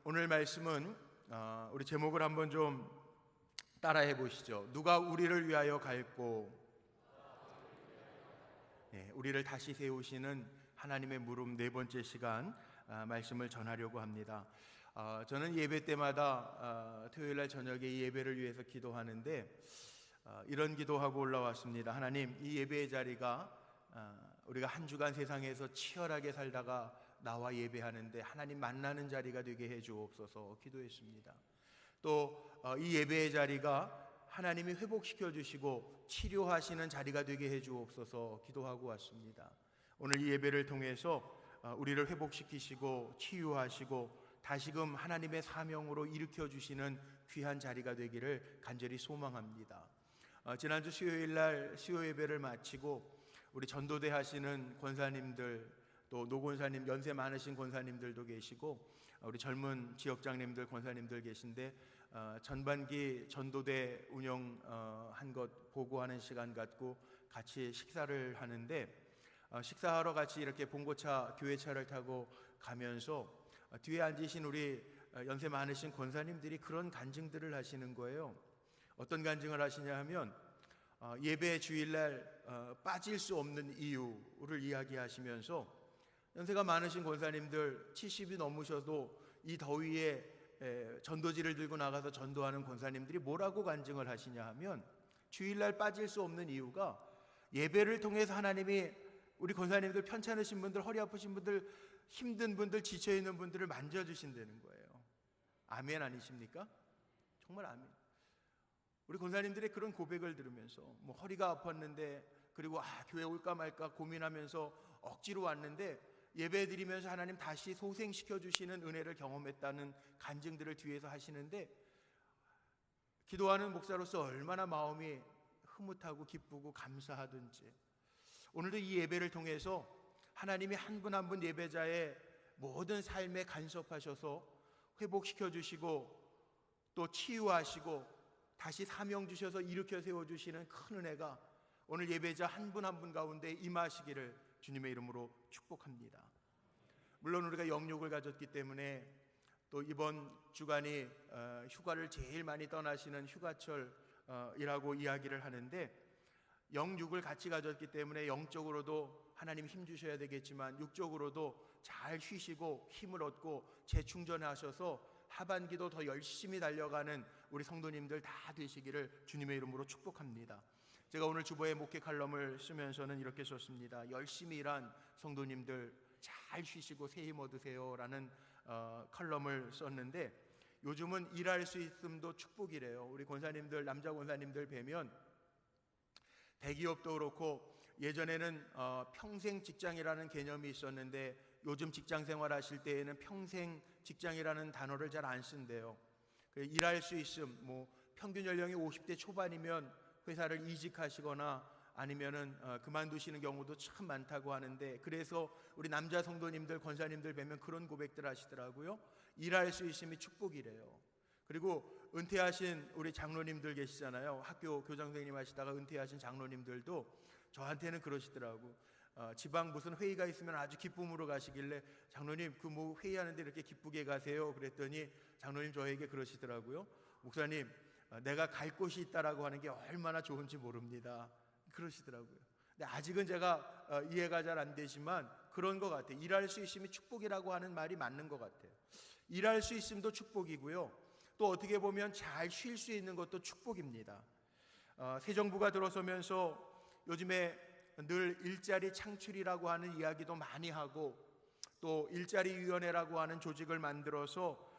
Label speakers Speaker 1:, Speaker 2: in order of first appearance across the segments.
Speaker 1: 오늘 말씀은 우리 제목을 한번 좀 따라해 보시죠. 누가 우리를 위하여 갈고. 우리를 다시 세우시는 하나님의 물음 네 번째 시간 말씀을 전하려고 합니다. 저는 예배 때마다 토요일날 저녁에 이 예배를 위해서 기도하는데 이런 기도하고 올라왔습니다. 하나님, 이 예배의 자리가 우리가 한 주간 세상에서 치열하게 살다가 나와 예배하는데 하나님 만나는 자리가 되게 해 주옵소서 기도했습니다. 또 이 예배의 자리가 하나님이 회복시켜 주시고 치료하시는 자리가 되게 해 주옵소서 기도하고 왔습니다. 오늘 이 예배를 통해서 우리를 회복시키시고 치유하시고 다시금 하나님의 사명으로 일으켜 주시는 귀한 자리가 되기를 간절히 소망합니다. 지난주 수요일날 수요 예배를 마치고 우리 전도대 하시는 권사님들, 또 노권사님, 연세 많으신 권사님들도 계시고 우리 젊은 지역장님들, 권사님들 계신데 전반기 전도대 운영한 것 보고하는 시간 갖고 같이 식사를 하는데 식사하러 같이 이렇게 봉고차 교회차를 타고 가면서 뒤에 앉으신 우리 연세 많으신 권사님들이 그런 간증들을 하시는 거예요. 어떤 간증을 하시냐 하면 예배 주일날 빠질 수 없는 이유를 이야기하시면서 연세가 많으신 권사님들 70이 넘으셔도 이 더위에 전도지를 들고 나가서 전도하는 권사님들이 뭐라고 간증을 하시냐 하면 주일날 빠질 수 없는 이유가 예배를 통해서 하나님이 우리 권사님들, 편찮으신 분들, 허리 아프신 분들, 힘든 분들, 지쳐있는 분들을 만져주신다는 거예요. 아멘 아니십니까? 정말 아멘. 우리 권사님들의 그런 고백을 들으면서 허리가 아팠는데 그리고 교회 올까 말까 고민하면서 억지로 왔는데 예배 드리면서 하나님 다시 소생시켜 주시는 은혜를 경험했다는 간증들을 뒤에서 하시는데 기도하는 목사로서 얼마나 마음이 흐뭇하고 기쁘고 감사하든지 오늘도 이 예배를 통해서 하나님이 한 분 한 분 예배자의 모든 삶에 간섭하셔서 회복시켜 주시고 또 치유하시고 다시 사명 주셔서 일으켜 세워주시는 큰 은혜가 오늘 예배자 한 분 한 분 가운데 임하시기를 주님의 이름으로 축복합니다. 물론 우리가 영육을 가졌기 때문에 또 이번 주간이 휴가를 제일 많이 떠나시는 휴가철이라고 이야기를 하는데 영육을 같이 가졌기 때문에 영적으로도 하나님 힘 주셔야 되겠지만 육적으로도 잘 쉬시고 힘을 얻고 재충전하셔서 하반기도 더 열심히 달려가는 우리 성도님들 다 되시기를 주님의 이름으로 축복합니다. 제가 오늘 주보에 목회 칼럼을 쓰면서는 이렇게 썼습니다. 열심히 일한 성도님들 잘 쉬시고 새 힘 얻으세요 라는 칼럼을 썼는데 요즘은 일할 수 있음도 축복이래요. 우리 권사님들, 남자 권사님들 뵈면 대기업도 그렇고 예전에는 평생 직장이라는 개념이 있었는데 요즘 직장 생활 하실 때에는 평생 직장이라는 단어를 잘 안 쓴대요. 일할 수 있음, 평균 연령이 50대 초반이면 회사를 이직하시거나 아니면은 그만두시는 경우도 참 많다고 하는데 그래서 우리 남자 성도님들, 권사님들 뵈면 그런 고백들 하시더라고요. 일할 수 있음이 축복이래요. 그리고 은퇴하신 우리 장로님들 계시잖아요. 학교 교장 선생님 하시다가 은퇴하신 장로님들도 저한테는 그러시더라고. 지방 무슨 회의가 있으면 아주 기쁨으로 가시길래 장로님 회의하는데 이렇게 기쁘게 가세요 그랬더니 장로님 저에게 그러시더라고요. 목사님, 내가 갈 곳이 있다라고 하는 게 얼마나 좋은지 모릅니다 그러시더라고요. 근데 아직은 제가 이해가 잘 안 되지만 그런 것 같아요. 일할 수 있음이 축복이라고 하는 말이 맞는 것 같아요. 일할 수 있음도 축복이고요, 또 어떻게 보면 잘 쉴 수 있는 것도 축복입니다. 새 정부가 들어서면서 요즘에 늘 일자리 창출이라고 하는 이야기도 많이 하고 또 일자리위원회라고 하는 조직을 만들어서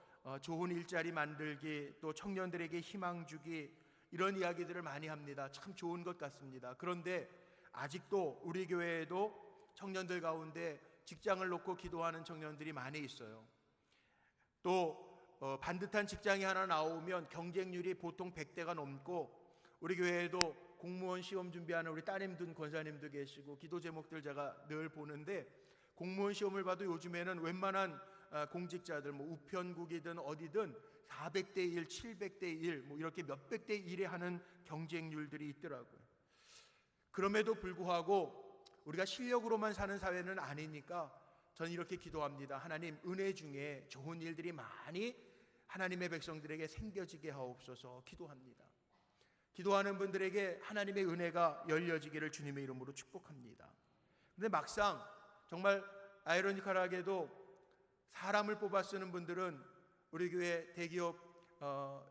Speaker 1: 좋은 일자리 만들기, 또 청년들에게 희망 주기, 이런 이야기들을 많이 합니다. 참 좋은 것 같습니다. 그런데 아직도 우리 교회에도 청년들 가운데 직장을 놓고 기도하는 청년들이 많이 있어요. 또 반듯한 직장이 하나 나오면 경쟁률이 보통 100대가 넘고 우리 교회에도 공무원 시험 준비하는 우리 따님들, 권사님도 계시고 기도 제목들 제가 늘 보는데 공무원 시험을 봐도 요즘에는 웬만한 공직자들 우편국이든 어디든 400대 1, 700대 1 이렇게 몇백 대 1에 하는 경쟁률들이 있더라고요. 그럼에도 불구하고 우리가 실력으로만 사는 사회는 아니니까 저는 이렇게 기도합니다. 하나님, 은혜 중에 좋은 일들이 많이 하나님의 백성들에게 생겨지게 하옵소서 기도합니다. 기도하는 분들에게 하나님의 은혜가 열려지기를 주님의 이름으로 축복합니다. 그런데 막상 정말 아이러니컬하게도 사람을 뽑아 쓰는 분들은 우리 교회 대기업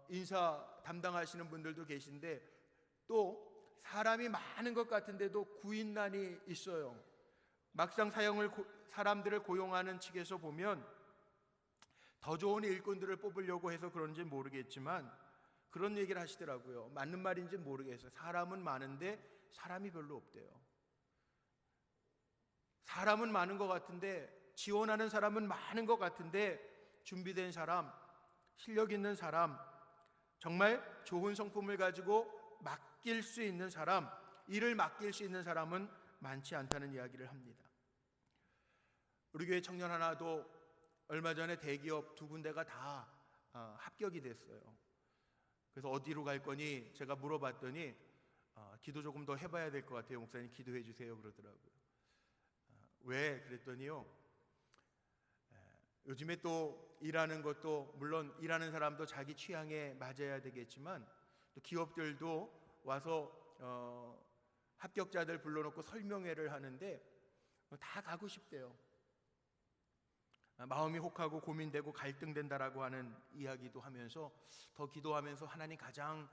Speaker 1: 인사 담당하시는 분들도 계신데, 또 사람이 많은 것 같은데도 구인난이 있어요. 막상 사람들을 고용하는 측에서 보면 더 좋은 일꾼들을 뽑으려고 해서 그런지 모르겠지만 그런 얘기를 하시더라고요. 맞는 말인지 모르겠어요. 사람은 많은데 사람이 별로 없대요. 사람은 많은 것 같은데, 지원하는 사람은 많은 것 같은데, 준비된 사람, 실력 있는 사람, 정말 좋은 성품을 가지고 맡길 수 있는 사람, 일을 맡길 수 있는 사람은 많지 않다는 이야기를 합니다. 우리 교회 청년 하나도 얼마 전에 대기업 2군데가 다 합격이 됐어요. 그래서 어디로 갈 거니 제가 물어봤더니 기도 조금 더 해봐야 될 것 같아요. 목사님 기도해 주세요 그러더라고요. 왜 그랬더니요, 요즘에 또 일하는 것도 물론 일하는 사람도 자기 취향에 맞아야 되겠지만 또 기업들도 와서 합격자들 불러놓고 설명회를 하는데 다 가고 싶대요. 마음이 혹하고 고민되고 갈등된다라고 하는 이야기도 하면서 더 기도하면서 하나님, 가장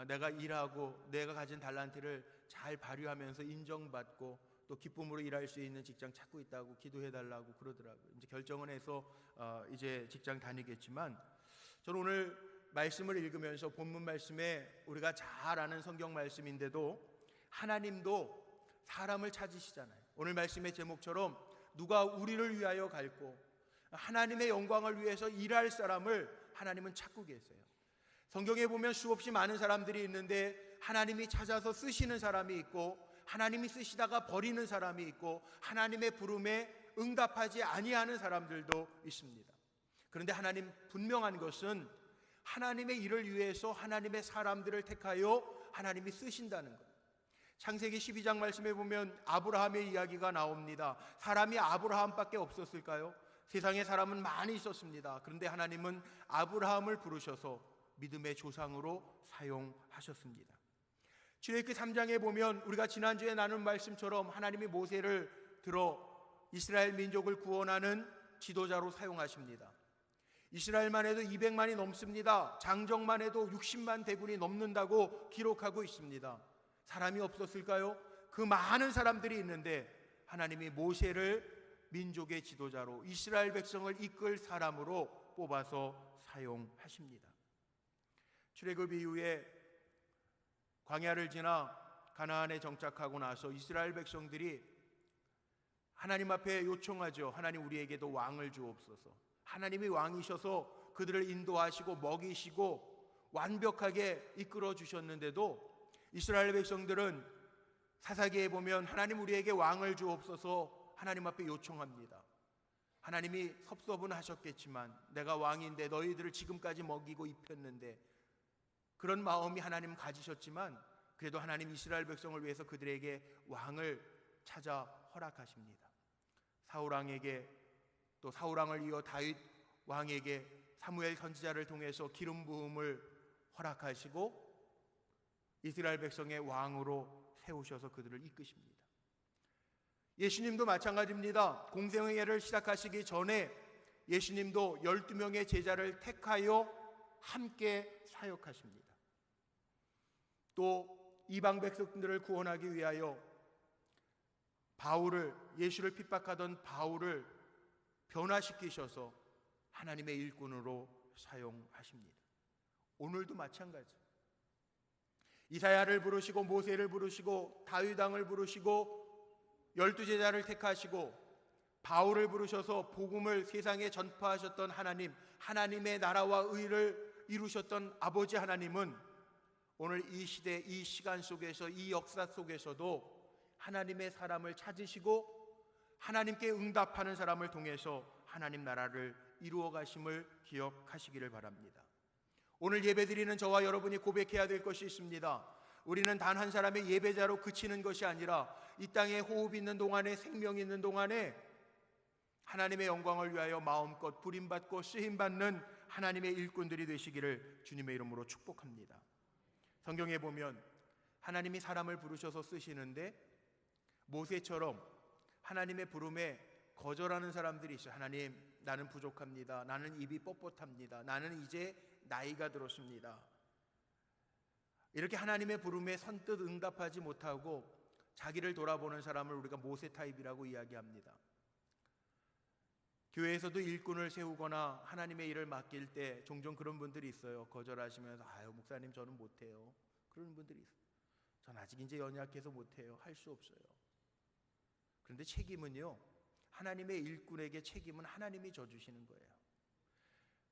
Speaker 1: 내가 일하고 내가 가진 달란트를 잘 발휘하면서 인정받고 또 기쁨으로 일할 수 있는 직장 찾고 있다고 기도해달라고 그러더라고요. 이제 결정은 해서 이제 직장 다니겠지만, 저는 오늘 말씀을 읽으면서 본문 말씀에 우리가 잘 아는 성경 말씀인데도 하나님도 사람을 찾으시잖아요. 오늘 말씀의 제목처럼 누가 우리를 위하여 갈고 하나님의 영광을 위해서 일할 사람을 하나님은 찾고 계세요. 성경에 보면 수없이 많은 사람들이 있는데 하나님이 찾아서 쓰시는 사람이 있고 하나님이 쓰시다가 버리는 사람이 있고 하나님의 부름에 응답하지 아니하는 사람들도 있습니다. 그런데 하나님 분명한 것은 하나님의 일을 위해서 하나님의 사람들을 택하여 하나님이 쓰신다는 것. 창세기 12장 말씀에 보면 아브라함의 이야기가 나옵니다. 사람이 아브라함밖에 없었을까요? 세상에 사람은 많이 있었습니다. 그런데 하나님은 아브라함을 부르셔서 믿음의 조상으로 사용하셨습니다. 출애굽기 3장에 보면 우리가 지난주에 나눈 말씀처럼 하나님이 모세를 들어 이스라엘 민족을 구원하는 지도자로 사용하십니다. 이스라엘만 해도 200만이 넘습니다. 장정만 해도 60만 대군이 넘는다고 기록하고 있습니다. 사람이 없었을까요? 그 많은 사람들이 있는데 하나님이 모세를 민족의 지도자로 이스라엘 백성을 이끌 사람으로 뽑아서 사용하십니다. 출애굽 이후에 광야를 지나 가나안에 정착하고 나서 이스라엘 백성들이 하나님 앞에 요청하죠. 하나님, 우리에게도 왕을 주옵소서. 하나님이 왕이셔서 그들을 인도하시고 먹이시고 완벽하게 이끌어 주셨는데도 이스라엘 백성들은 사사기에 보면 하나님, 우리에게 왕을 주옵소서 하나님 앞에 요청합니다. 하나님이 섭섭은 하셨겠지만 내가 왕인데 너희들을 지금까지 먹이고 입혔는데, 그런 마음이 하나님 가지셨지만 그래도 하나님 이스라엘 백성을 위해서 그들에게 왕을 찾아 허락하십니다. 사울 왕에게, 또 사울 왕을 이어 다윗 왕에게 사무엘 선지자를 통해서 기름 부음을 허락하시고 이스라엘 백성의 왕으로 세우셔서 그들을 이끄십니다. 예수님도 마찬가지입니다. 공생애를 시작하시기 전에 예수님도 12명의 제자를 택하여 함께 사역하십니다. 또 이방 백성들을 구원하기 위하여 예수를 핍박하던 바울을 변화시키셔서 하나님의 일꾼으로 사용하십니다. 오늘도 마찬가지. 이사야를 부르시고 모세를 부르시고 다윗 왕을 부르시고 12제자를 택하시고 바울을 부르셔서 복음을 세상에 전파하셨던 하나님, 하나님의 나라와 의를 이루셨던 아버지 하나님은 오늘 이 시대, 이 시간 속에서, 이 역사 속에서도 하나님의 사람을 찾으시고 하나님께 응답하는 사람을 통해서 하나님 나라를 이루어 가심을 기억하시기를 바랍니다. 오늘 예배드리는 저와 여러분이 고백해야 될 것이 있습니다. 우리는 단 한 사람의 예배자로 그치는 것이 아니라 이 땅에 호흡 있는 동안에, 생명 있는 동안에 하나님의 영광을 위하여 마음껏 부림받고 쓰임받는 하나님의 일꾼들이 되시기를 주님의 이름으로 축복합니다. 성경에 보면 하나님이 사람을 부르셔서 쓰시는데 모세처럼 하나님의 부름에 거절하는 사람들이 있어요. 하나님, 나는 부족합니다. 나는 입이 뻣뻣합니다. 나는 이제 나이가 들었습니다. 이렇게 하나님의 부름에 선뜻 응답하지 못하고 자기를 돌아보는 사람을 우리가 모세 타입이라고 이야기합니다. 교회에서도 일꾼을 세우거나 하나님의 일을 맡길 때 종종 그런 분들이 있어요. 거절하시면서 아유 목사님 저는 못해요. 그런 분들이 있어요. 전 아직 이제 연약해서 못해요. 할 수 없어요. 그런데 책임은요, 하나님의 일꾼에게 책임은 하나님이 져주시는 거예요.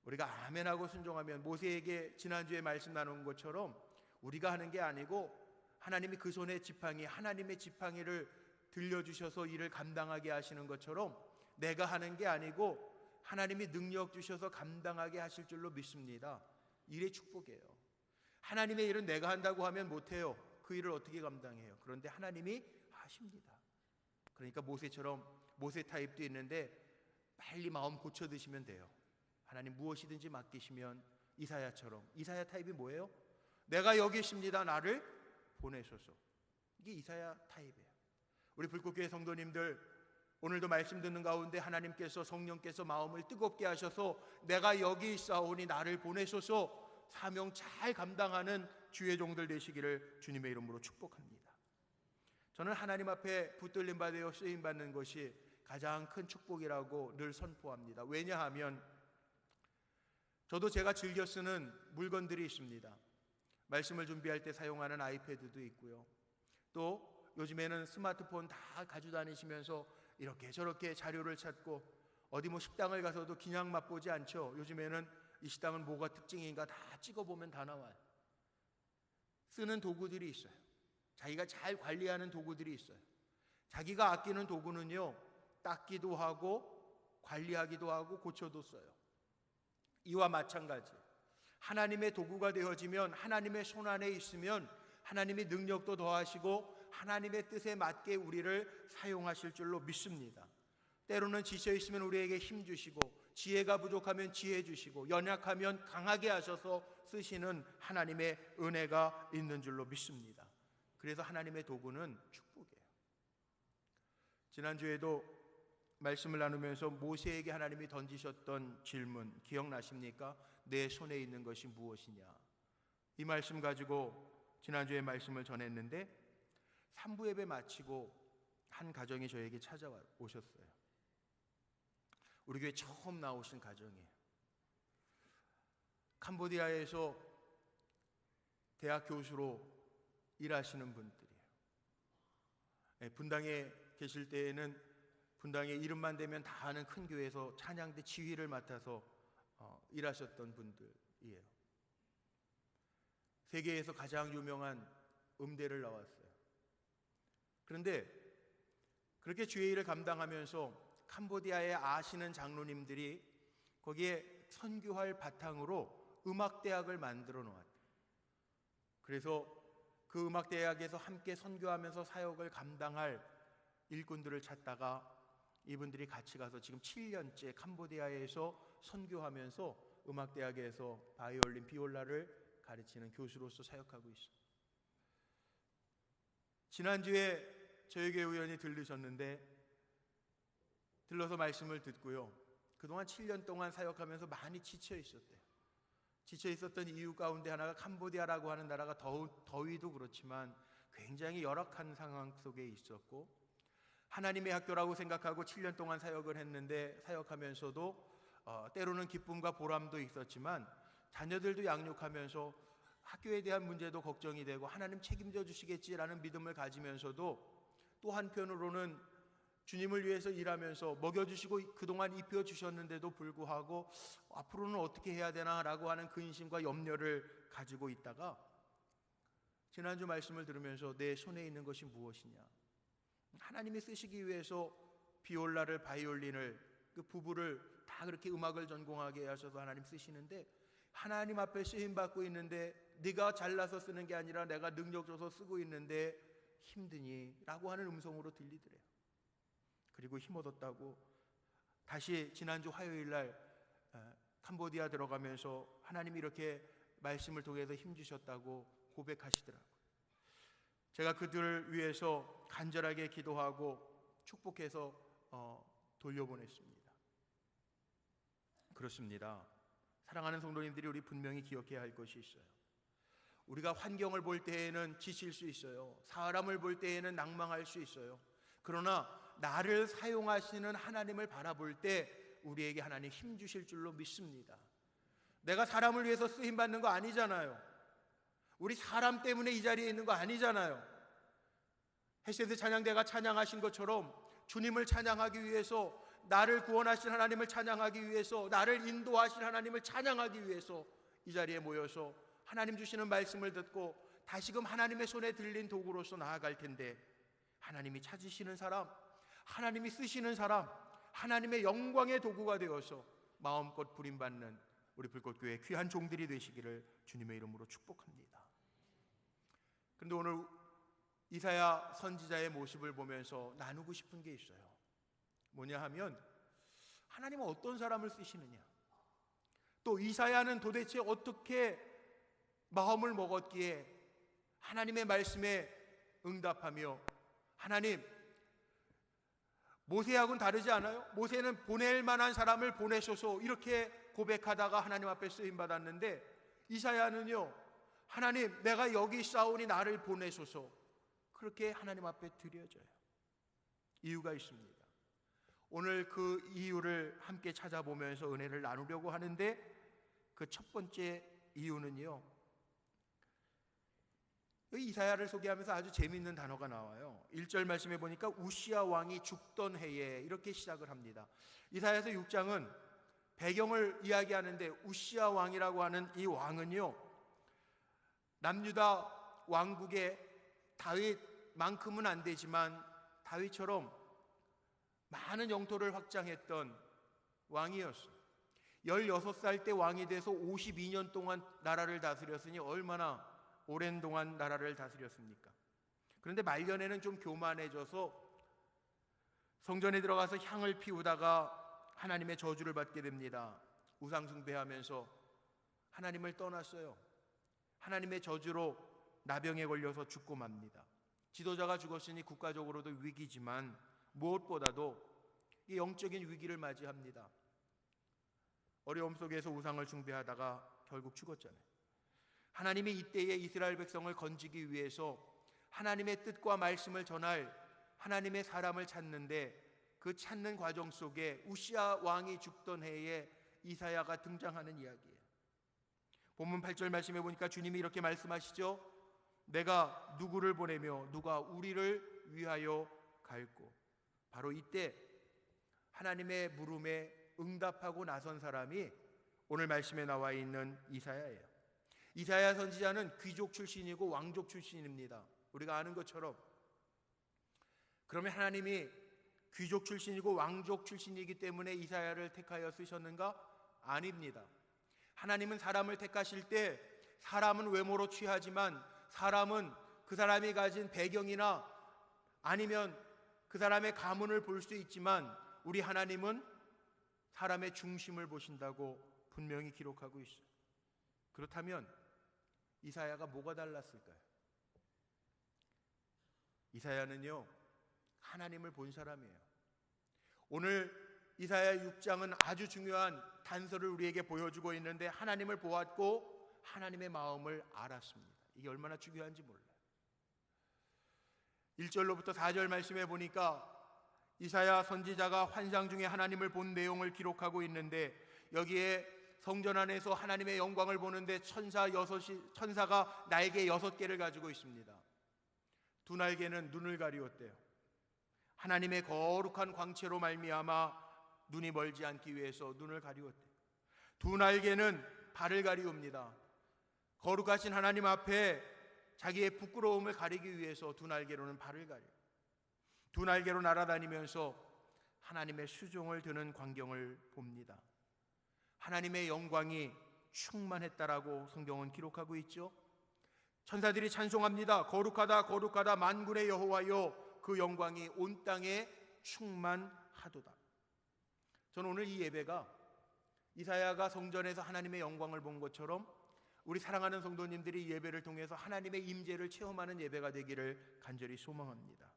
Speaker 1: 우리가 아멘하고 순종하면 모세에게 지난주에 말씀 나눈 것처럼 우리가 하는 게 아니고 하나님이 그 손에 지팡이, 하나님의 지팡이를 들려주셔서 일을 감당하게 하시는 것처럼 내가 하는 게 아니고 하나님이 능력 주셔서 감당하게 하실 줄로 믿습니다. 일의 축복이에요. 하나님의 일은 내가 한다고 하면 못해요. 그 일을 어떻게 감당해요? 그런데 하나님이 하십니다. 그러니까 모세처럼 모세 타입도 있는데 빨리 마음 고쳐 드시면 돼요. 하나님 무엇이든지 맡기시면 이사야처럼. 이사야 타입이 뭐예요? 내가 여기 있습니다. 나를 보내소서. 이게 이사야 타입이에요. 우리 불꽃교회 성도님들 오늘도 말씀 듣는 가운데 하나님께서 성령께서 마음을 뜨겁게 하셔서 내가 여기 있사오니 나를 보내소서 사명 잘 감당하는 주의 종들 되시기를 주님의 이름으로 축복합니다. 저는 하나님 앞에 붙들림 받아 쓰임 받는 것이 가장 큰 축복이라고 늘 선포합니다. 왜냐하면 저도 제가 즐겨 쓰는 물건들이 있습니다. 말씀을 준비할 때 사용하는 아이패드도 있고요. 또 요즘에는 스마트폰 다 가지고 다니시면서 이렇게 저렇게 자료를 찾고 어디 뭐 식당을 가서도 그냥 맛보지 않죠. 요즘에는 이 식당은 뭐가 특징인가 다 찍어보면 다 나와요. 쓰는 도구들이 있어요. 자기가 잘 관리하는 도구들이 있어요. 자기가 아끼는 도구는요, 닦기도 하고 관리하기도 하고 고쳐도 써요. 이와 마찬가지 하나님의 도구가 되어지면 하나님의 손 안에 있으면 하나님의 능력도 더하시고 하나님의 뜻에 맞게 우리를 사용하실 줄로 믿습니다. 때로는 지쳐 있으면 우리에게 힘 주시고 지혜가 부족하면 지혜 주시고 연약하면 강하게 하셔서 쓰시는 하나님의 은혜가 있는 줄로 믿습니다. 그래서 하나님의 도구는 축복이에요. 지난주에도 말씀을 나누면서 모세에게 하나님이 던지셨던 질문 기억나십니까? 내 손에 있는 것이 무엇이냐? 이 말씀 가지고 지난주에 말씀을 전했는데 3부 예배 마치고 한 가정이 저에게 찾아오셨어요. 우리 교회 처음 나오신 가정이에요. 캄보디아에서 대학 교수로 일하시는 분들이에요. 분당에 계실 때에는 분당에 이름만 대면 다 아는 큰 교회에서 찬양대 지휘를 맡아서 일하셨던 분들이에요. 세계에서 가장 유명한 음대를 나왔어요. 그런데 그렇게 주의 일을 감당하면서 캄보디아에 아시는 장로님들이 거기에 선교할 바탕으로 음악대학을 만들어 놓았대요. 그래서 그 음악대학에서 함께 선교하면서 사역을 감당할 일꾼들을 찾다가 이분들이 같이 가서 지금 7년째 캄보디아에서 선교하면서 음악대학에서 바이올린, 비올라를 가르치는 교수로서 사역하고 있습니다. 지난주에 저에게 우연히 들러서 말씀을 듣고요. 그동안 7년 동안 사역하면서 많이 지쳐 있었대요. 지쳐 있었던 이유 가운데 하나가 캄보디아라고 하는 나라가 더위도 그렇지만 굉장히 열악한 상황 속에 있었고 하나님의 학교라고 생각하고 7년 동안 사역을 했는데 사역하면서도 때로는 기쁨과 보람도 있었지만 자녀들도 양육하면서 학교에 대한 문제도 걱정이 되고 하나님 책임져 주시겠지라는 믿음을 가지면서도 또 한편으로는 주님을 위해서 일하면서 먹여주시고 그동안 입혀주셨는데도 불구하고 앞으로는 어떻게 해야 되나라고 하는 근심과 염려를 가지고 있다가 지난주 말씀을 들으면서 내 손에 있는 것이 무엇이냐, 하나님이 쓰시기 위해서 비올라를, 바이올린을, 그 부부를 다 그렇게 음악을 전공하게 하셔서 하나님 쓰시는데 하나님 앞에 쓰임받고 있는데 네가 잘나서 쓰는 게 아니라 내가 능력 줘서 쓰고 있는데 힘드니? 라고 하는 음성으로 들리더래요. 그리고 힘 얻었다고 다시 지난주 화요일 날 캄보디아 들어가면서 하나님이 이렇게 말씀을 통해서 힘주셨다고 고백하시더라고요. 제가 그들을 위해서 간절하게 기도하고 축복해서 돌려보냈습니다. 그렇습니다. 사랑하는 성도님들이 우리 분명히 기억해야 할 것이 있어요. 우리가 환경을 볼 때에는 지칠 수 있어요. 사람을 볼 때에는 낭망할 수 있어요. 그러나 나를 사용하시는 하나님을 바라볼 때 우리에게 하나님 힘 주실 줄로 믿습니다. 내가 사람을 위해서 쓰임받는 거 아니잖아요. 우리 사람 때문에 이 자리에 있는 거 아니잖아요. 헤세드 찬양대가 찬양하신 것처럼 주님을 찬양하기 위해서, 나를 구원하신 하나님을 찬양하기 위해서, 나를 인도하신 하나님을 찬양하기 위해서 이 자리에 모여서 하나님 주시는 말씀을 듣고 다시금 하나님의 손에 들린 도구로서 나아갈 텐데, 하나님이 찾으시는 사람, 하나님이 쓰시는 사람, 하나님의 영광의 도구가 되어서 마음껏 부림받는 우리 불꽃교회 귀한 종들이 되시기를 주님의 이름으로 축복합니다. 그런데 오늘 이사야 선지자의 모습을 보면서 나누고 싶은 게 있어요. 뭐냐 하면, 하나님은 어떤 사람을 쓰시느냐, 또 이사야는 도대체 어떻게 마음을 먹었기에 하나님의 말씀에 응답하며, 하나님, 모세하고는 다르지 않아요? 모세는 보낼 만한 사람을 보내셔서 이렇게 고백하다가 하나님 앞에 쓰임받았는데, 이사야는요, 하나님, 내가 여기 있사오니 나를 보내소서, 그렇게 하나님 앞에 드려져요. 이유가 있습니다. 오늘 그 이유를 함께 찾아보면서 은혜를 나누려고 하는데, 그 첫 번째 이유는요, 이사야를 소개하면서 아주 재미있는 단어가 나와요. 1절 말씀해 보니까 우시야 왕이 죽던 해에, 이렇게 시작을 합니다. 이사야서 6장은 배경을 이야기하는데, 우시야 왕이라고 하는 이 왕은요, 남유다 왕국의 다윗만큼은 안 되지만 다윗처럼 많은 영토를 확장했던 왕이었어요. 16살 때 왕이 돼서 52년 동안 나라를 다스렸으니 얼마나 오랜 동안 나라를 다스렸습니까? 그런데 말년에는 좀 교만해져서 성전에 들어가서 향을 피우다가 하나님의 저주를 받게 됩니다. 우상 숭배하면서 하나님을 떠났어요. 하나님의 저주로 나병에 걸려서 죽고 맙니다. 지도자가 죽었으니 국가적으로도 위기지만 무엇보다도 이 영적인 위기를 맞이합니다. 어려움 속에서 우상을 숭배하다가 결국 죽었잖아요. 하나님이 이때에 이스라엘 백성을 건지기 위해서 하나님의 뜻과 말씀을 전할 하나님의 사람을 찾는데, 그 찾는 과정 속에 우시야 왕이 죽던 해에 이사야가 등장하는 이야기예요. 본문 8절 말씀해 보니까 주님이 이렇게 말씀하시죠. 내가 누구를 보내며 누가 우리를 위하여 갈고. 바로 이때 하나님의 물음에 응답하고 나선 사람이 오늘 말씀에 나와 있는 이사야예요. 이사야 선지자는 귀족 출신이고 왕족 출신입니다. 우리가 아는 것처럼. 그러면 하나님이 귀족 출신이고 왕족 출신이기 때문에 이사야를 택하여 쓰셨는가? 아닙니다. 하나님은 사람을 택하실 때 사람은 외모로 취하지만 사람은 그 사람이 가진 배경이나 아니면 그 사람의 가문을 볼 수 있지만, 우리 하나님은 사람의 중심을 보신다고 분명히 기록하고 있어요. 그렇다면 이사야가 뭐가 달랐을까요? 이사야는요, 하나님을 본 사람이에요. 오늘 이사야 6장은 아주 중요한 단서를 우리에게 보여주고 있는데, 하나님을 보았고 하나님의 마음을 알았습니다. 이게 얼마나 중요한지 몰라요. 1절로부터 4절 말씀해 보니까 이사야 선지자가 환상 중에 하나님을 본 내용을 기록하고 있는데, 여기에 성전 안에서 하나님의 영광을 보는데 천사가 날개 6개를 가지고 있습니다. 두 날개는 눈을 가리웠대요. 하나님의 거룩한 광채로 말미암아 눈이 멀지 않기 위해서 눈을 가리웠대요. 두 날개는 발을 가리웁니다. 거룩하신 하나님 앞에 자기의 부끄러움을 가리기 위해서 두 날개로는 발을 가려. 두 날개로 날아다니면서 하나님의 수종을 드는 광경을 봅니다. 하나님의 영광이 충만했다라고 성경은 기록하고 있죠. 천사들이 찬송합니다. 거룩하다 거룩하다 만군의 여호와여, 그 영광이 온 땅에 충만하도다. 저는 오늘 이 예배가 이사야가 성전에서 하나님의 영광을 본 것처럼 우리 사랑하는 성도님들이 이 예배를 통해서 하나님의 임재를 체험하는 예배가 되기를 간절히 소망합니다.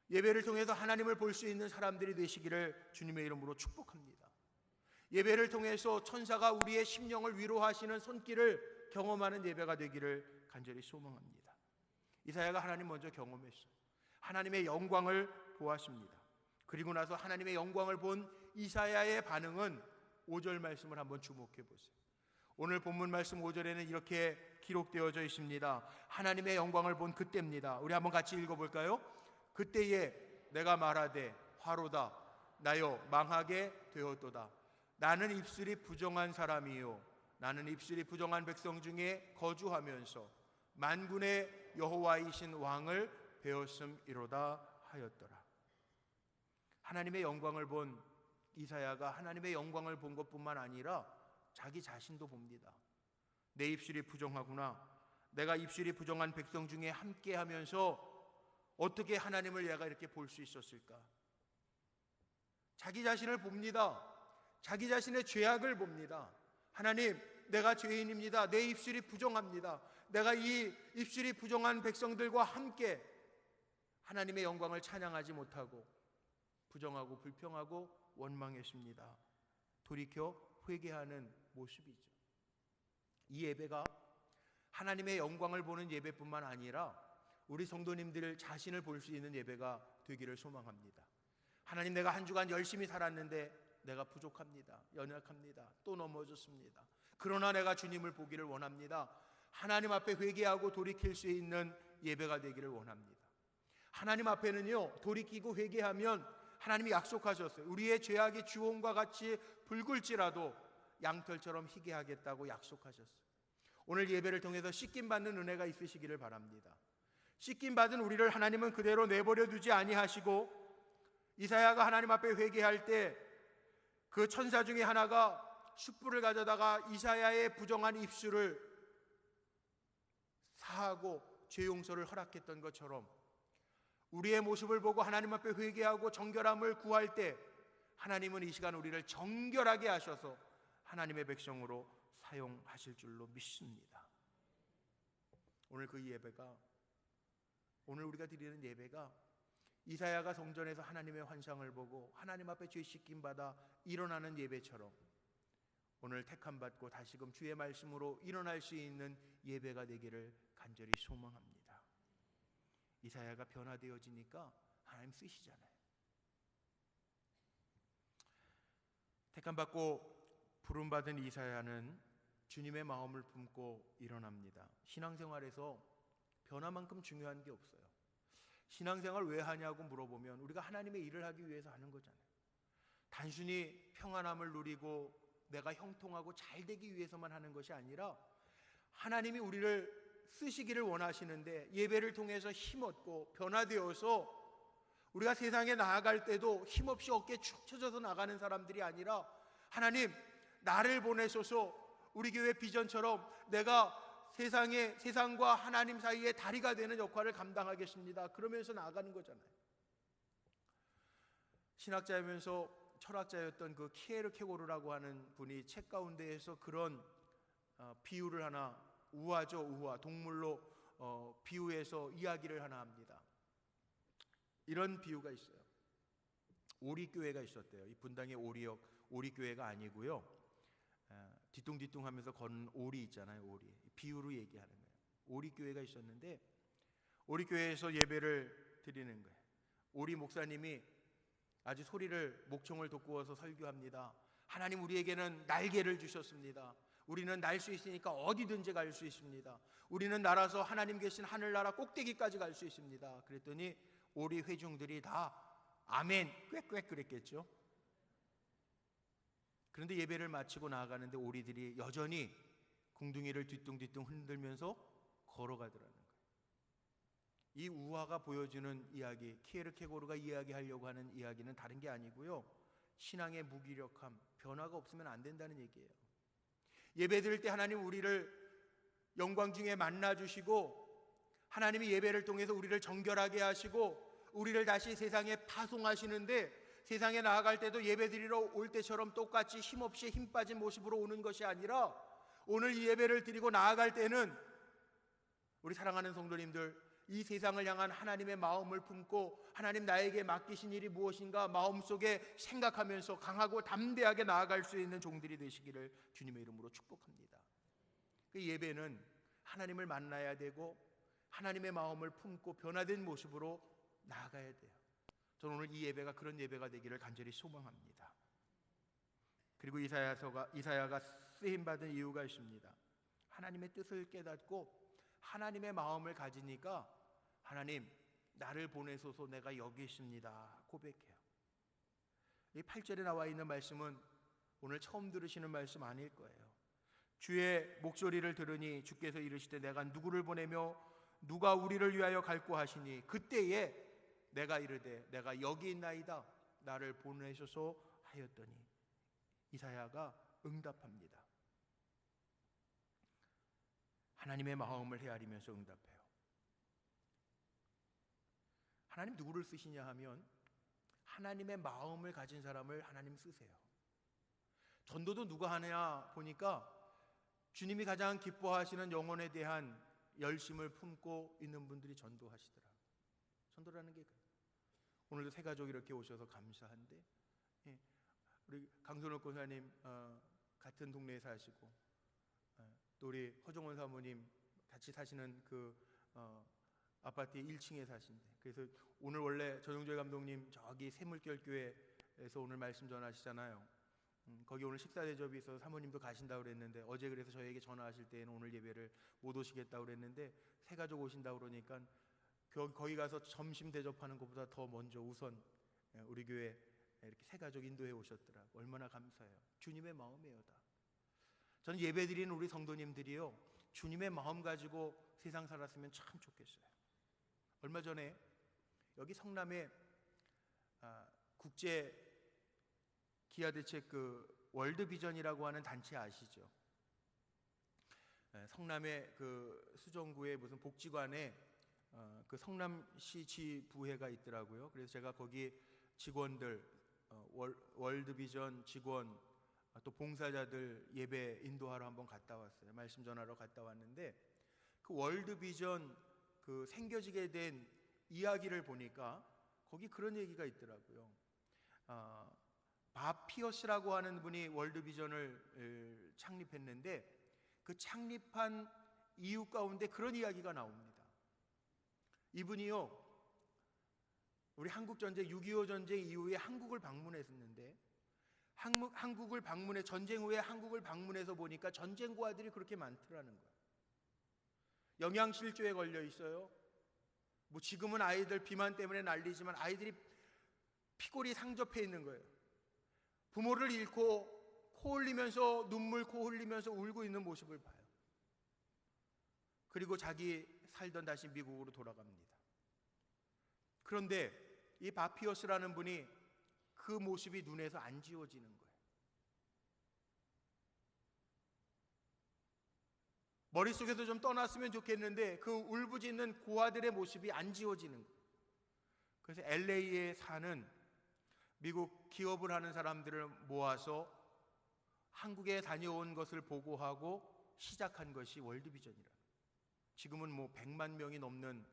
Speaker 1: 예배를 통해서 하나님을 볼 수 있는 사람들이 되시기를 주님의 이름으로 축복합니다. 예배를 통해서 천사가 우리의 심령을 위로하시는 손길을 경험하는 예배가 되기를 간절히 소망합니다. 이사야가 하나님 먼저 경험했어요. 하나님의 영광을 보았습니다. 그리고 나서 하나님의 영광을 본 이사야의 반응은 5절 말씀을 한번 주목해 보세요. 오늘 본문 말씀 5절에는 이렇게 기록되어져 있습니다. 하나님의 영광을 본 그때입니다. 우리 한번 같이 읽어볼까요? 그때에 내가 말하되 화로다 나여 망하게 되었도다. 나는 입술이 부정한 사람이요 나는 입술이 부정한 백성 중에 거주하면서 만군의 여호와이신 왕을 배웠음이로다 하였더라. 하나님의 영광을 본 이사야가 하나님의 영광을 본 것뿐만 아니라 자기 자신도 봅니다. 내 입술이 부정하구나. 내가 입술이 부정한 백성 중에 함께하면서 어떻게 하나님을 내가 이렇게 볼 수 있었을까? 자기 자신을 봅니다. 자기 자신의 죄악을 봅니다. 하나님, 내가 죄인입니다. 내 입술이 부정합니다. 내가 이 입술이 부정한 백성들과 함께 하나님의 영광을 찬양하지 못하고 부정하고 불평하고 원망했습니다. 돌이켜 회개하는 모습이죠. 이 예배가 하나님의 영광을 보는 예배뿐만 아니라 우리 성도님들 자신을 볼 수 있는 예배가 되기를 소망합니다. 하나님, 내가 한 주간 열심히 살았는데 내가 부족합니다. 연약합니다. 또 넘어졌습니다. 그러나 내가 주님을 보기를 원합니다. 하나님 앞에 회개하고 돌이킬 수 있는 예배가 되기를 원합니다. 하나님 앞에는요, 돌이키고 회개하면 하나님이 약속하셨어요. 우리의 죄악이 주홍과 같이 붉을지라도 양털처럼 희게 하겠다고 약속하셨어요. 오늘 예배를 통해서 씻김받는 은혜가 있으시기를 바랍니다. 씻김받은 우리를 하나님은 그대로 내버려 두지 아니하시고, 이사야가 하나님 앞에 회개할 때 그 천사 중에 하나가 숯불을 가져다가 이사야의 부정한 입술을 사하고 죄 용서를 허락했던 것처럼 우리의 모습을 보고 하나님 앞에 회개하고 정결함을 구할 때 하나님은 이 시간 우리를 정결하게 하셔서 하나님의 백성으로 사용하실 줄로 믿습니다. 오늘 그 예배가, 오늘 우리가 드리는 예배가 이사야가 성전에서 하나님의 환상을 보고 하나님 앞에 죄 씻김 받아 일어나는 예배처럼 오늘 택함받고 다시금 주의 말씀으로 일어날 수 있는 예배가 되기를 간절히 소망합니다. 이사야가 변화되어지니까 하나님 쓰시잖아요. 택함받고 부름받은 이사야는 주님의 마음을 품고 일어납니다. 신앙생활에서 변화만큼 중요한 게 없어요. 신앙생활 왜 하냐고 물어보면 우리가 하나님의 일을 하기 위해서 하는 거잖아요. 단순히 평안함을 누리고 내가 형통하고 잘 되기 위해서만 하는 것이 아니라 하나님이 우리를 쓰시기를 원하시는데 예배를 통해서 힘없고 변화되어서 우리가 세상에 나아갈 때도 힘없이 어깨 축 처져서 나가는 사람들이 아니라 하나님, 나를 보내소서, 우리 교회 비전처럼 내가 세상과 하나님 사이의 다리가 되는 역할을 감당하겠습니다. 그러면서 나아가는 거잖아요. 신학자이면서 철학자였던 그 키에르케고르라고 하는 분이 책 가운데에서 그런 비유를 하나, 우화죠, 우화, 동물로 비유해서 이야기를 하나 합니다. 이런 비유가 있어요. 오리교회가 있었대요. 이 분당의 오리교회가 아니고요, 뒤뚱뒤뚱 하면서 걷는 오리 있잖아요. 오리, 비유로 얘기하는 거예요. 오리교회가 있었는데 오리교회에서 예배를 드리는 거예요. 오리 목사님이 아주 소리를 목청을 돋구어서 설교합니다. 하나님, 우리에게는 날개를 주셨습니다. 우리는 날 수 있으니까 어디든지 갈 수 있습니다. 우리는 날아서 하나님 계신 하늘나라 꼭대기까지 갈 수 있습니다. 그랬더니 오리 회중들이 다 아멘 꽥꽥 그랬겠죠. 그런데 예배를 마치고 나아가는데 오리들이 여전히 궁둥이를 뒤뚱뒤뚱 흔들면서 걸어가더라는 거예요. 이 우화가 보여주는 이야기, 키에르케고르가 이야기하려고 하는 이야기는 다른 게 아니고요, 신앙의 무기력함, 변화가 없으면 안 된다는 얘기예요. 예배 드릴 때 하나님 우리를 영광 중에 만나주시고 하나님이 예배를 통해서 우리를 정결하게 하시고 우리를 다시 세상에 파송하시는데 세상에 나아갈 때도 예배드리러 올 때처럼 똑같이 힘없이 힘 빠진 모습으로 오는 것이 아니라 오늘 이 예배를 드리고 나아갈 때는 우리 사랑하는 성도님들, 이 세상을 향한 하나님의 마음을 품고 하나님 나에게 맡기신 일이 무엇인가 마음속에 생각하면서 강하고 담대하게 나아갈 수 있는 종들이 되시기를 주님의 이름으로 축복합니다. 그 예배는 하나님을 만나야 되고 하나님의 마음을 품고 변화된 모습으로 나아가야 돼요. 저는 오늘 이 예배가 그런 예배가 되기를 간절히 소망합니다. 그리고 이사야가 쓰임받은 이유가 있습니다. 하나님의 뜻을 깨닫고 하나님의 마음을 가지니까 하나님 나를 보내소서, 내가 여기 있습니다 고백해요. 이 8절에 나와 있는 말씀은 오늘 처음 들으시는 말씀 아닐 거예요. 주의 목소리를 들으니 주께서 이르시되 내가 누구를 보내며 누가 우리를 위하여 갈고 하시니 그때에 내가 이르되 내가 여기 있나이다 나를 보내소서 하였더니 이사야가 응답합니다. 하나님의 마음을 헤아리면서 응답해요. 하나님 누구를 쓰시냐 하면 하나님의 마음을 가진 사람을 하나님 쓰세요. 전도도 누가 하냐 보니까 주님이 가장 기뻐하시는 영혼에 대한 열심을 품고 있는 분들이 전도하시더라고요. 전도라는 게 그래요. 오늘도 새 가족 이렇게 오셔서 감사한데, 우리 강선호 권사님 같은 동네에 사시고, 또 우리 허종원 사모님 같이 사시는 그 아파트 1층에 사신대. 그래서 오늘 원래 전용재 감독님 저기 샘물결교회에서 오늘 말씀 전하시잖아요. 거기 오늘 식사 대접이 있어서 사모님도 가신다고 그랬는데 어제 그래서 저에게 전화하실 때에는 오늘 예배를 못 오시겠다고 그랬는데 새 가족 오신다고 그러니까 거기 가서 점심 대접하는 것보다 더 먼저 우선 우리 교회 이렇게 새 가족 인도해 오셨더라고. 얼마나 감사해요. 주님의 마음이에요 다. 저는 예배드리는 우리 성도님들이요 주님의 마음 가지고 세상 살았으면 참 좋겠어요. 얼마 전에 여기 성남에 국제 기아대책 그 월드비전이라고 하는 단체 아시죠? 성남의 그 수정구의 무슨 복지관에 그 성남시 지부회가 있더라고요. 그래서 제가 거기 직원들, 월드비전 직원, 또 봉사자들 예배 인도하러 한번 갔다 왔어요. 말씀 전하러 갔다 왔는데 그 월드비전 그 생겨지게 된 이야기를 보니까 거기 그런 얘기가 있더라고요. 밥 피어스라고 하는 분이 월드비전을 창립했는데 그 창립한 이유 가운데 그런 이야기가 나옵니다. 이분이요 우리 한국전쟁 6.25 전쟁 이후에 한국을 방문했었는데 한국을 방문해 전쟁 후에 한국을 방문해서 보니까 전쟁고아들이 그렇게 많더라는 거예요. 영양실조에 걸려 있어요. 뭐 지금은 아이들 비만 때문에 난리지만 아이들이 피골이 상접해 있는 거예요. 부모를 잃고 코 흘리면서 눈물 코 흘리면서 울고 있는 모습을 봐요. 그리고 자기 살던 다시 미국으로 돌아갑니다. 그런데 이 바피어스라는 분이 그 모습이 눈에서 안 지워지는 거예요. 머릿속에서 좀 떠났으면 좋겠는데 그 울부짖는 고아들의 모습이 안 지워지는 거예요. 그래서 LA에 사는 미국 기업을 하는 사람들을 모아서 한국에 다녀온 것을 보고하고 시작한 것이 월드비전이라. 지금은 뭐 100만 명이 넘는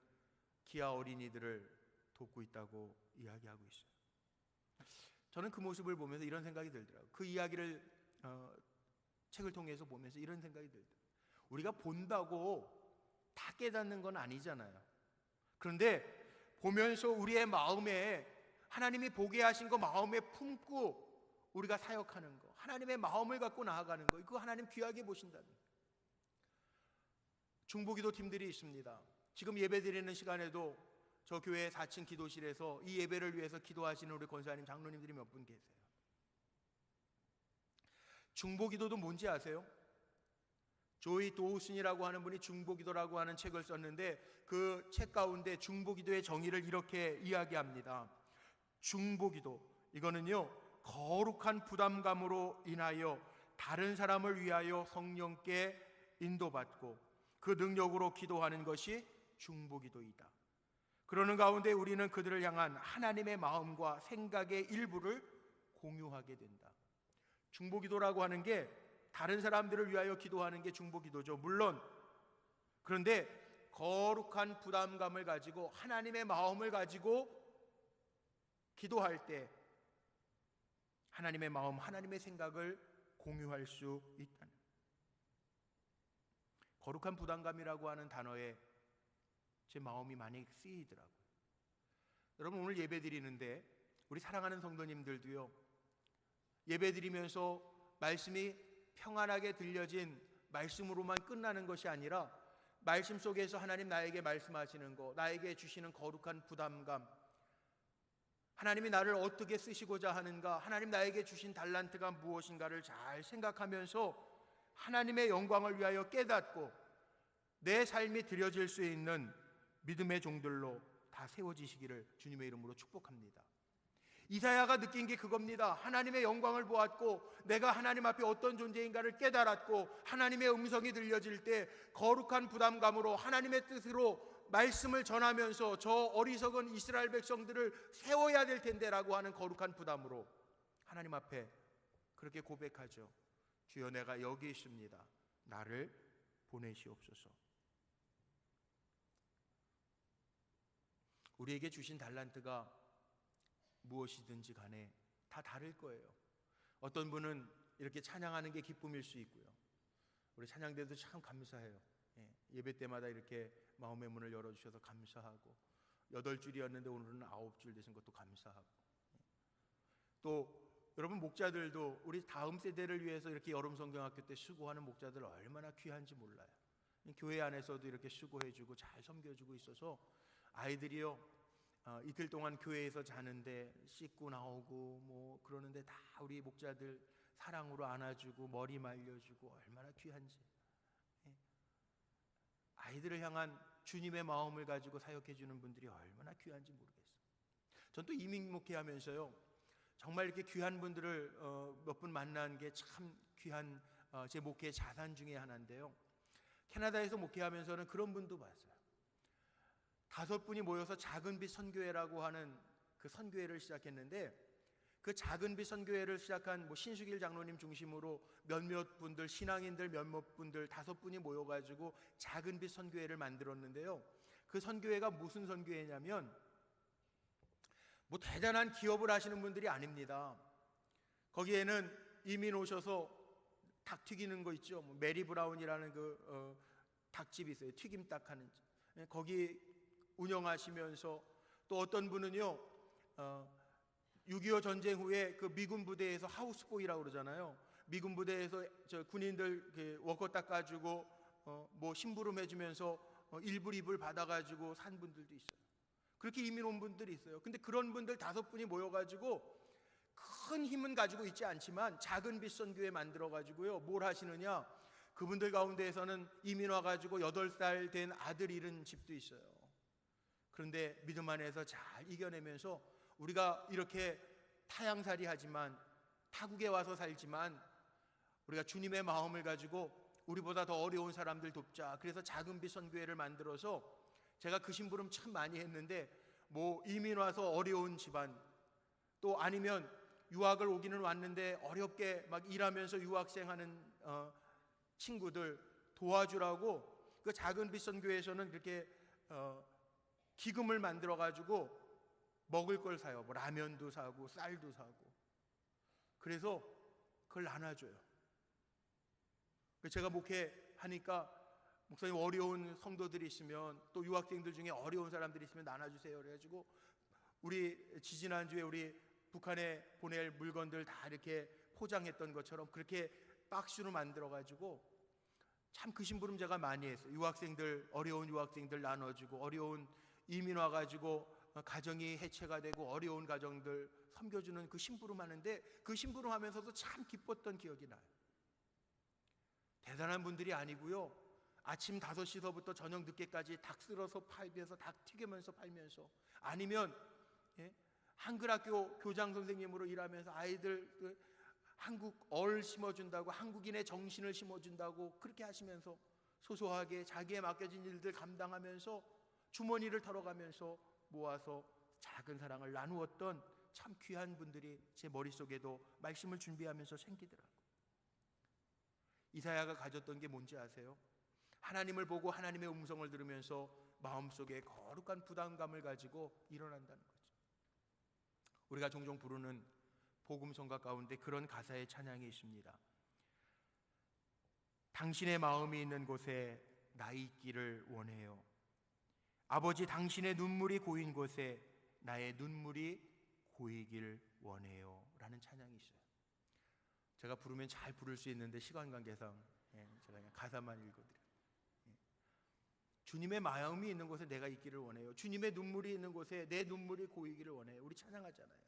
Speaker 1: 기아 어린이들을 돕고 있다고 이야기하고 있어요. 저는 그 모습을 보면서 이런 생각이 들더라고요. 그 이야기를 책을 통해서 보면서 이런 생각이 들더라고요. 우리가 본다고 다 깨닫는 건 아니잖아요. 그런데 보면서 우리의 마음에 하나님이 보게 하신 거 마음에 품고 우리가 사역하는 거, 하나님의 마음을 갖고 나아가는 거, 이거 하나님 귀하게 보신다는 거예요. 중보기도 팀들이 있습니다. 지금 예배드리는 시간에도 저 교회 4층 기도실에서 이 예배를 위해서 기도하시는 우리 권사님, 장로님들이 몇 분 계세요. 중보기도도 뭔지 아세요? 조이 도우슨이라고 하는 분이 중보기도라고 하는 책을 썼는데 그 책 가운데 중보기도의 정의를 이렇게 이야기합니다. 중보기도, 이거는요 거룩한 부담감으로 인하여 다른 사람을 위하여 성령께 인도받고 그 능력으로 기도하는 것이 중보기도이다. 그러는 가운데 우리는 그들을 향한 하나님의 마음과 생각의 일부를 공유하게 된다. 중보기도라고 하는 게 다른 사람들을 위하여 기도하는 게 중보기도죠, 물론. 그런데 거룩한 부담감을 가지고 하나님의 마음을 가지고 기도할 때 하나님의 마음, 하나님의 생각을 공유할 수 있다는, 거룩한 부담감이라고 하는 단어에 제 마음이 많이 쓰이더라고요. 여러분, 오늘 예배 드리는데 우리 사랑하는 성도님들도요, 예배 드리면서 말씀이 평안하게 들려진 말씀으로만 끝나는 것이 아니라 말씀 속에서 하나님 나에게 말씀하시는 것, 나에게 주시는 거룩한 부담감, 하나님이 나를 어떻게 쓰시고자 하는가, 하나님 나에게 주신 달란트가 무엇인가를 잘 생각하면서 하나님의 영광을 위하여 깨닫고 내 삶이 드려질 수 있는 믿음의 종들로 다 세워지시기를 주님의 이름으로 축복합니다. 이사야가 느낀 게 그겁니다. 하나님의 영광을 보았고 내가 하나님 앞에 어떤 존재인가를 깨달았고 하나님의 음성이 들려질 때 거룩한 부담감으로 하나님의 뜻으로 말씀을 전하면서 저 어리석은 이스라엘 백성들을 세워야 될 텐데 라고 하는 거룩한 부담으로 하나님 앞에 그렇게 고백하죠. 주여, 내가 여기 있습니다. 나를 보내시옵소서. 우리에게 주신 달란트가 무엇이든지 간에 다 다를 거예요. 어떤 분은 이렇게 찬양하는 게 기쁨일 수 있고요. 우리 찬양대도 참 감사해요. 예배 때마다 이렇게 마음의 문을 열어주셔서 감사하고, 8줄이었는데 오늘은 9줄 되신 것도 감사하고, 또 여러분 목자들도 우리 다음 세대를 위해서 이렇게 여름성경학교 때 수고하는 목자들 얼마나 귀한지 몰라요. 교회 안에서도 이렇게 수고해주고 잘 섬겨주고 있어서 아이들이요, 이틀 동안 교회에서 자는데 씻고 나오고 뭐 그러는데 다 우리 목자들 사랑으로 안아주고 머리 말려주고 얼마나 귀한지. 아이들을 향한 주님의 마음을 가지고 사역해주는 분들이 얼마나 귀한지 모르겠어요. 전 또 이민 목회하면서요, 정말 이렇게 귀한 분들을 몇 분 만난 게 참 귀한 제 목회의 자산 중에 하나인데요. 캐나다에서 목회하면서는 그런 분도 봤어요. 5분이 모여서 작은빛 선교회라고 하는 그 선교회를 시작했는데, 그 작은빛 선교회를 시작한 신수길 장로님 중심으로 몇몇 분들, 신앙인들 몇몇 분들 5분이 모여가지고 작은빛 선교회를 만들었는데요. 그 선교회가 무슨 선교회냐면 뭐 대단한 기업을 하시는 분들이 아닙니다. 거기에는 이민 오셔서 닭 튀기는 거 있죠. 메리 브라운이라는 그 닭집이 있어요. 튀김닭 하는 집. 거기 운영하시면서, 또 어떤 분은요, 6.25 전쟁 후에 그 미군 부대에서 하우스보이라고 그러잖아요. 미군 부대에서 저 군인들 그 워커 닦아주고 뭐 심부름 해주면서 일불 받아가지고 산 분들도 있어요. 그렇게 이민 온 분들이 있어요. 근데 그런 분들 5분이 모여가지고 큰 힘은 가지고 있지 않지만 작은 빛 선교회 만들어가지고요, 뭘 하시느냐, 그분들 가운데에서는 이민 와가지고 8살 된 아들 잃은 집도 있어요. 그런데 믿음 안에서 잘 이겨내면서 우리가 이렇게 타양살이 하지만, 타국에 와서 살지만 우리가 주님의 마음을 가지고 우리보다 더 어려운 사람들 돕자. 그래서 작은 빛 선교회를 만들어서 제가 그 심부름 참 많이 했는데, 뭐 이민 와서 어려운 집안, 또 아니면 유학을 오기는 왔는데 어렵게 막 일하면서 유학생하는 친구들 도와주라고 그 작은 빛 선교회에서는 그렇게 기금을 만들어 가지고 먹을 걸 사요. 뭐 라면도 사고 쌀도 사고. 그래서 그걸 나눠줘요. 제가 목회하니까, 목사님 어려운 성도들이 있으면, 또 유학생들 중에 어려운 사람들이 있으면 나눠주세요. 그래가지고 우리 지지난주에 우리 북한에 보낼 물건들 다 이렇게 포장했던 것처럼 그렇게 박스로 만들어가지고 참 그 심부름 제가 많이 했어요. 유학생들, 어려운 유학생들 나눠주고, 어려운 이민 와가지고 가정이 해체가 되고 어려운 가정들 섬겨주는 그 심부름 하는데, 그 심부름 하면서도 참 기뻤던 기억이 나요. 대단한 분들이 아니고요, 아침 5시서부터 저녁 늦게까지 닭 쓸어서 팔면서, 닭 튀기면서 팔면서, 아니면 한글학교 교장 선생님으로 일하면서 아이들 한국 얼 심어준다고, 한국인의 정신을 심어준다고 그렇게 하시면서 소소하게 자기에 맡겨진 일들 감당하면서 주머니를 털어가면서 모아서 작은 사랑을 나누었던 참 귀한 분들이 제 머릿속에도 말씀을 준비하면서 생기더라고요. 이사야가 가졌던 게 뭔지 아세요? 하나님을 보고 하나님의 음성을 들으면서 마음속에 거룩한 부담감을 가지고 일어난다는 거죠. 우리가 종종 부르는 복음성가 가운데 그런 가사의 찬양이 있습니다. 당신의 마음이 있는 곳에 나 있기를 원해요. 아버지, 당신의 눈물이 고인 곳에 나의 눈물이 고이길 원해요 라는 찬양이 있어요. 제가 부르면 잘 부를 수 있는데 시간 관계상 제가 그냥 가사만 읽어드려요. 주님의 마음이 있는 곳에 내가 있기를 원해요. 주님의 눈물이 있는 곳에 내 눈물이 고이기를 원해요. 우리 찬양하잖아요.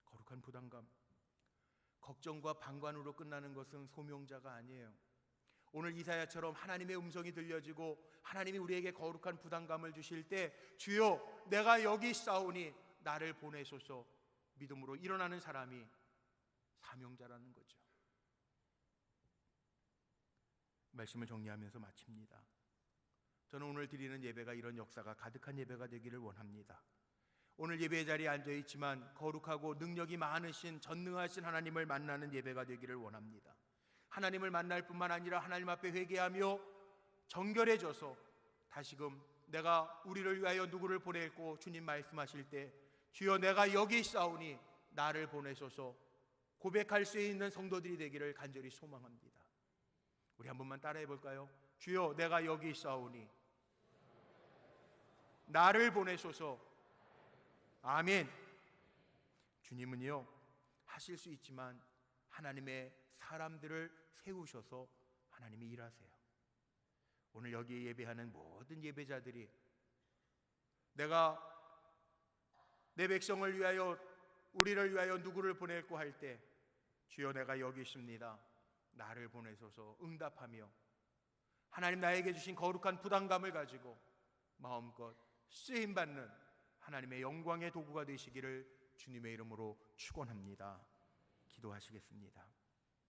Speaker 1: 거룩한 부담감, 걱정과 방관으로 끝나는 것은 소명자가 아니에요. 오늘 이사야처럼 하나님의 음성이 들려지고 하나님이 우리에게 거룩한 부담감을 주실 때 주여 내가 여기 있사오니 나를 보내소서 믿음으로 일어나는 사람이 사명자라는 거죠. 말씀을 정리하면서 마칩니다. 저는 오늘 드리는 예배가 이런 역사가 가득한 예배가 되기를 원합니다. 오늘 예배의 자리에 앉아있지만 거룩하고 능력이 많으신 전능하신 하나님을 만나는 예배가 되기를 원합니다. 하나님을 만날 뿐만 아니라 하나님 앞에 회개하며 정결해져서 다시금 내가 우리를 위하여 누구를 보낼고 주님 말씀하실 때 주여 내가 여기 있사오니 나를 보내소서 고백할 수 있는 성도들이 되기를 간절히 소망합니다. 우리 한 번만 따라해 볼까요? 주여 내가 여기 있사오니 나를 보내소서. 아멘. 주님은요 하실 수 있지만 하나님의 사람들을 세우셔서 하나님이 일하세요. 오늘 여기에 예배하는 모든 예배자들이 내가 내 백성을 위하여 우리를 위하여 누구를 보낼고 할 때 주여 내가 여기 있습니다 나를 보내소서 응답하며 하나님 나에게 주신 거룩한 부담감을 가지고 마음껏 쓰임받는 하나님의 영광의 도구가 되시기를 주님의 이름으로 축원합니다. 기도하시겠습니다.